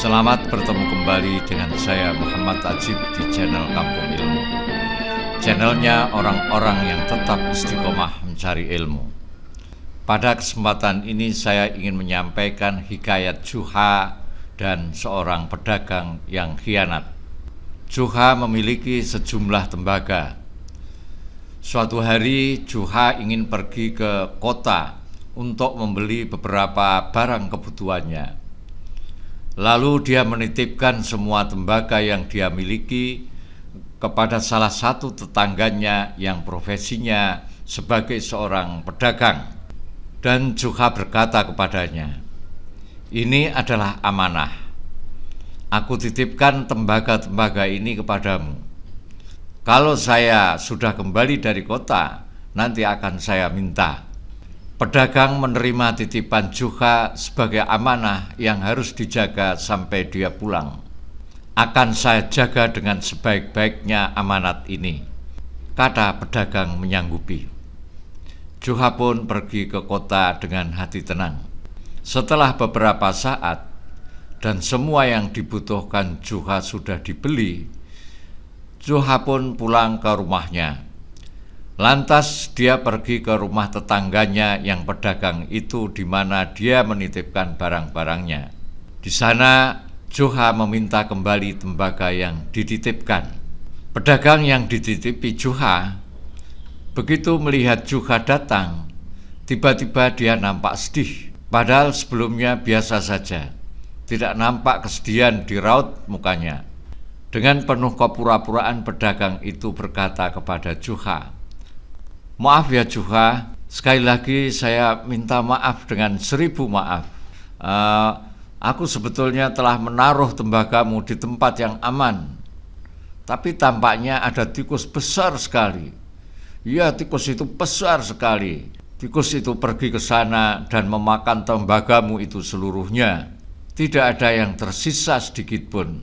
Selamat bertemu kembali dengan saya Muhammad Ajib di channel Kampung Ilmu. Channelnya orang-orang yang tetap istiqomah mencari ilmu. Pada kesempatan ini saya ingin menyampaikan hikayat Juha dan seorang pedagang yang khianat. Juha memiliki sejumlah tembaga. Suatu hari Juha ingin pergi ke kota untuk membeli beberapa barang kebutuhannya. Lalu dia menitipkan semua tembaga yang dia miliki kepada salah satu tetangganya yang profesinya sebagai seorang pedagang. Dan Juha berkata kepadanya, "Ini adalah amanah. Aku titipkan tembaga-tembaga ini kepadamu. Kalau saya sudah kembali dari kota, nanti akan saya minta." Pedagang menerima titipan Juha sebagai amanah yang harus dijaga sampai dia pulang. "Akan saya jaga dengan sebaik-baiknya amanat ini," kata pedagang menyanggupi. Juha pun pergi ke kota dengan hati tenang. Setelah beberapa saat dan semua yang dibutuhkan Juha sudah dibeli, Juha pun pulang ke rumahnya. Lantas dia pergi ke rumah tetangganya yang pedagang itu, di mana dia menitipkan barang-barangnya. Di sana Juha meminta kembali tembaga yang dititipkan. Pedagang yang dititipi Juha begitu melihat Juha datang, tiba-tiba dia nampak sedih. Padahal sebelumnya biasa saja, tidak nampak kesedihan di raut mukanya. Dengan penuh kepura-puraan pedagang itu berkata kepada Juha, "Maaf ya Juha, sekali lagi saya minta maaf dengan 1000 maaf. Aku sebetulnya telah menaruh tembagamu di tempat yang aman, tapi tampaknya ada tikus besar sekali. Ya, tikus itu besar sekali. Tikus itu pergi ke sana dan memakan tembagamu itu seluruhnya. Tidak ada yang tersisa sedikit pun."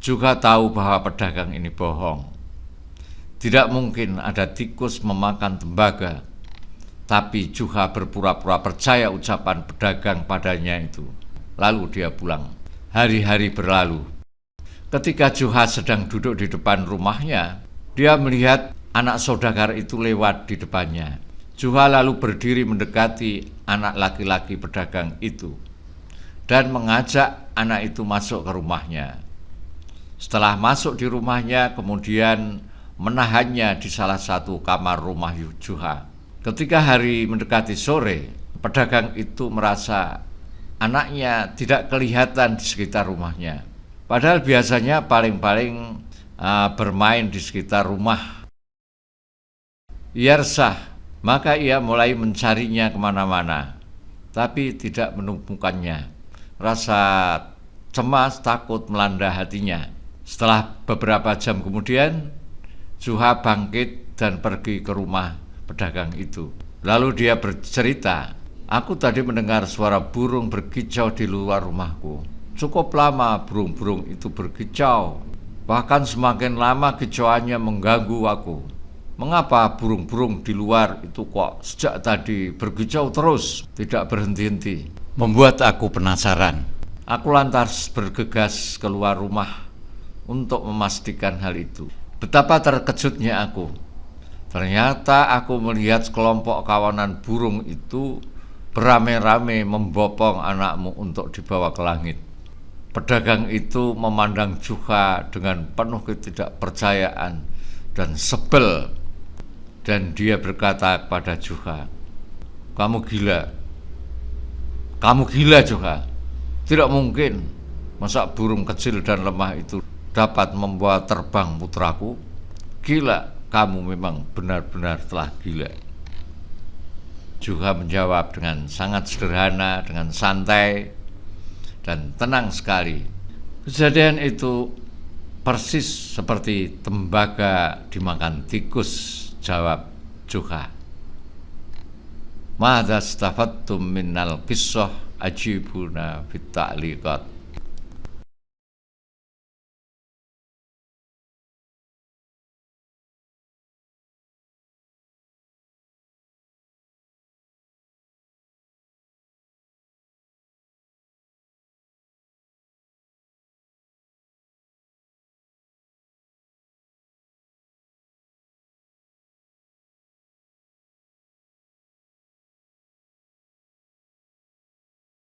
Juha tahu bahwa pedagang ini bohong. Tidak mungkin ada tikus memakan tembaga. Tapi Juha berpura-pura percaya ucapan pedagang padanya itu. Lalu dia pulang. Hari-hari berlalu. Ketika Juha sedang duduk di depan rumahnya, dia melihat anak saudagar itu lewat di depannya. Juha lalu berdiri mendekati anak laki-laki pedagang itu dan mengajak anak itu masuk ke rumahnya. Setelah masuk di rumahnya, kemudian menahannya di salah satu kamar rumah Juha. Ketika hari mendekati sore, pedagang itu merasa anaknya tidak kelihatan di sekitar rumahnya. Padahal biasanya paling-paling bermain di sekitar rumah. Ia resah, maka ia mulai mencarinya kemana-mana, tapi tidak menemukannya. Rasa cemas, takut melanda hatinya. Setelah beberapa jam kemudian, Juha bangkit dan pergi ke rumah pedagang itu. Lalu dia bercerita, "Aku tadi mendengar suara burung berkicau di luar rumahku. Cukup lama burung-burung itu berkicau. Bahkan semakin lama kicauannya mengganggu aku. Mengapa burung-burung di luar itu kok sejak tadi berkicau terus, tidak berhenti-henti? Membuat aku penasaran. Aku lantas bergegas keluar rumah untuk memastikan hal itu. Betapa terkejutnya aku. Ternyata aku melihat sekelompok kawanan burung itu beramai-ramai membopong anakmu untuk dibawa ke langit." Pedagang itu memandang Juha dengan penuh ketidakpercayaan dan sebel. Dan dia berkata kepada Juha, "Kamu gila. Kamu gila Juha. Tidak mungkin. Masa burung kecil dan lemah itu dapat membawa terbang putraku? Gila, kamu memang benar-benar telah gila." Juha menjawab dengan sangat sederhana, dengan santai dan tenang sekali. Kejadian itu persis seperti tembaga dimakan tikus, jawab Juha. "Madza stafattum minnal qissah ajibuna fit ta'liqat."